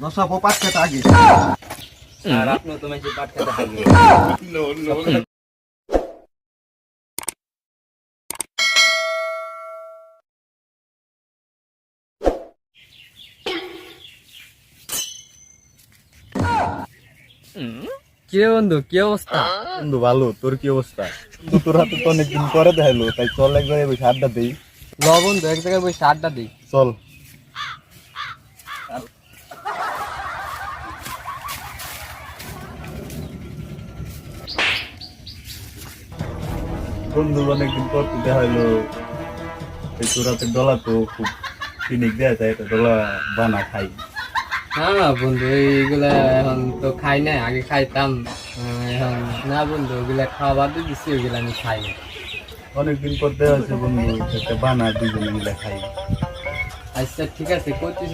নসাবো পাট খেতে আগে আর আপনিও তো মেশি পাট খেতে থাকবে। কি রে বন্ধু, কি অবস্থা? বন্ধু ভালো, তোর কি অবস্থা? বন্ধু তোর হাতে তো অনেকদিন পরে দেখাইলো, তাই চল একবার বসে আড্ডা দিই। ল বন্ধু, এক জায়গায় বসে আড্ডা দিই। চল। বন্ধু অনেকদিন পর তো দেখাইলো, এই তোর হাতে ডলা তো খুব ফিনিক দেয়, তাই এটা ডলা বানা খাই। হ্যাঁ বন্ধু, এইগুলা এখন তো খাই না, আগে খাইতাম। এখন না বন্ধু, ওগুলা খাওয়া বাদ দিয়ে দিচ্ছি, ওগুলা আমি খাই না। অনেকদিন পর দেখা হয়েছে বন্ধু, একটা বানা দুজনে মিলে খাই। আচ্ছা ঠিক আছে, করতেছ